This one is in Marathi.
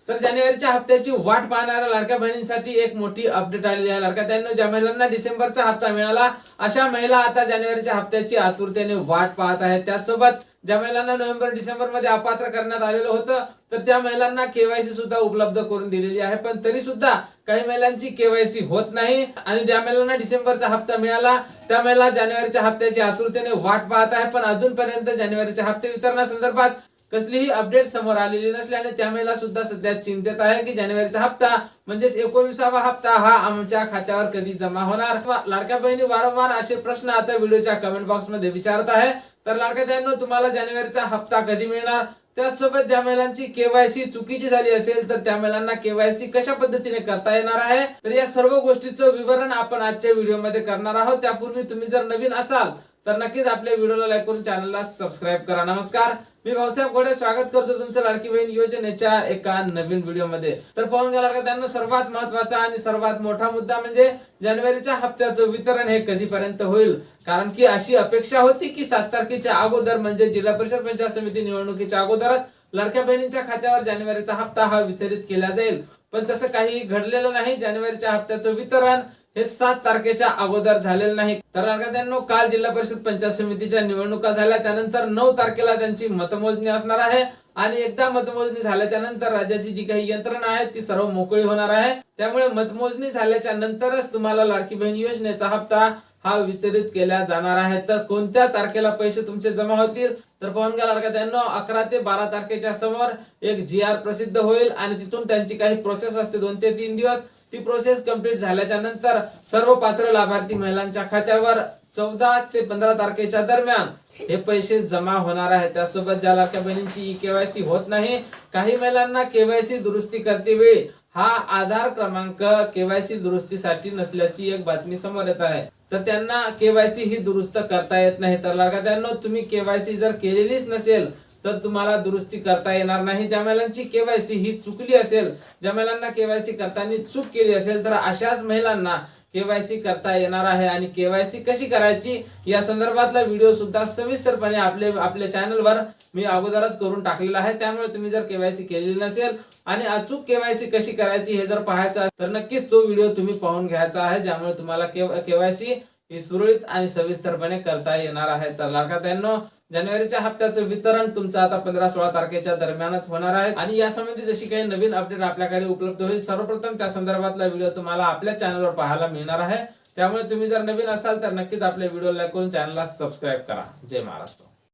तर जानेवारीच्या हप्त्याची वाट पाहणाऱ्या लाडक्या बहिणींसाठी एक मोठी अपडेट आलेली आहे. लाडक्या बहिणींनो, ज्या महिलांना डिसेंबरचा हप्ता मिळाला अशा महिला आता जानेवारीच्या हप्त्याची आतुरतेने वाट पाहत आहेत. त्याचसोबत ज्या महिलांना नोव्हेंबर डिसेंबर मध्ये अपात्र करण्यात आलेलं होतं तर त्या महिलांना केवायसी सुद्धा उपलब्ध करून दिलेली आहे, पण तरी सुद्धा काही महिलांची केवायसी होत नाही. आणि ज्या महिलांना डिसेंबरचा हप्ता मिळाला त्या महिला जानेवारीच्या हप्त्याची आतुरतेने वाट पाहत आहे, पण अजूनपर्यंत जानेवारीच्या हप्ते वितरणासंदर्भात कसलीही अपडेट समोर आलेली नसल्याने त्या महिला सुद्धा सध्या चिंतेत आहे की जानेवारीचा हप्ता म्हणजेच 19वा हप्ता हा आमच्या खात्यावर कधी जमा होणार. लाडक्या बहिणी वारंवार असे प्रश्न आता व्हिडिओच्या कमेंट बॉक्स मध्ये विचारत आहे. तर लाडक्या बहिणींनो, तुम्हाला जानेवारीचा हप्ता कधी मिळणार, त्याचसोबत ज्या महिलांची केवायसी चुकीची झाली असेल तर त्या महिलांना केवायसी कशा पद्धतीने करता येणार आहे, तर या सर्व गोष्टीचं विवरण आपण आजच्या व्हिडिओमध्ये करणार आहोत. त्यापूर्वी तुम्ही जर नवीन असाल तर नक्कीच आपल्या व्हिडिओला लाईक करून चॅनलला सबस्क्राईब करा. नमस्कार, मी भाऊसाहेब घोडे स्वागत करतो तुमचं लाडकी बहीण योजनेच्या एका नवीन व्हिडिओमध्ये. तर पाहून घ्या लाडक्या बहिणींनो, सर्वात महत्त्वाचा आणि सर्वात मोठा मुद्दा म्हणजे जानेवारीच्या हप्त्याचं वितरण हे कधीपर्यंत होईल. कारण की अशी अपेक्षा होती की 7 तारखेच्या अगोदर म्हणजे जिल्हा परिषद पंचायत समिती निवडणुकीच्या अगोदरच लाडक्या बहिणींच्या खात्यावर जानेवारीचा हप्ता हा वितरित केला जाईल, पण तसं काही घडलेलं नाही. जानेवारीच्या हप्त्याचं वितरण हे 7 तारखेच्या अगोदर झालेलं नाही. तर लाडक्या बहिणींनो, काल जिल्हा परिषद पंचायत समितीच्या निवडणुका झाल्या, त्यानंतर 9 तारखेला त्यांची मतमोजणी असणार आहे आणि एकदा मतमोजणी झाल्याच्या नंतर राज्याची जी काही यंत्रणा आहे ती सर्व मोकळी होणार आहे. त्यामुळे मतमोजणी झाल्याच्या नंतरच तुम्हाला लाडकी बहीण योजनेचा हप्ता हा वितरित केला जाणार आहे. तर कोणत्या तारखेला पैसे तुमचे जमा होतील तर पाहून घ्या लाडक्या बहिणींनो, 11 ते 12 तारखेच्या समोर एक GR प्रसिद्ध होईल आणि तिथून त्यांची काही प्रोसेस असते 2 ते 3 दिवस. ती प्रोसेस कंप्लीट झाल्याच्या नंतर सर्व पात्र लाभार्थी महिलांच्या खात्यावर 14 ते 15 तारखेच्या दरम्यान हे पैसे जमा होणार आहेत. त्यासोबत ज्या लाडक्या बहिणींची केवायसी होत नाही, काही महिलांना केवायसी दुरुस्ती करते वेळी हा आधार क्रमांक केवायसी दुरुस्तीसाठी नसल्याची एक बातमी समोर येत आहे, तर त्यांना केवायसी ही दुरुस्त करता येत नाही. तर लाडक्या बहिणींनो, तुम्ही केवायसी जर केलेलीच नसेल तर तुम्हाला दुरुस्ती करता येणार नाही. ज्या महिलांची केवायसी ही चुकली असेल, ज्या महिलांना केवायसी करताना चूक केली असेल तर अशाच महिलांना केवायसी करता येणार आहे. आणि केवायसी कशी करायची या संदर्भातला व्हिडिओ सुद्धा सविस्तरपणे आपल्या चॅनलवर मी अगोदरच करून टाकलेला आहे. त्यामुळे तुम्ही जर केवायसी केलेली नसेल आणि अचूक केवायसी कशी करायची हे जर पाहायचं असेल तर नक्कीच तो व्हिडिओ तुम्ही पाहून घ्यायचा आहे, ज्यामुळे तुम्हाला केवायसी ही सुरळीत आणि सविस्तरपणे करता येणार आहे. तर लाडक्या बहिणींनो, जानेवारीच्या हप्त्याचं वितरण तुमचं आता 15-16 तारखेच्या दरम्यानच होणार आहे. आणि या संबंधी जशी काही नवीन अपडेट आपल्याकडे उपलब्ध होईल सर्वप्रथम त्या संदर्भातला व्हिडिओ तुम्हाला आपल्या चॅनलवर पाहायला मिळणार आहे. त्यामुळे तुम्ही जर नवीन असाल तर नक्कीच आपल्या व्हिडिओला लाईक करून चॅनलला सबस्क्राईब करा. जय महाराष्ट्र.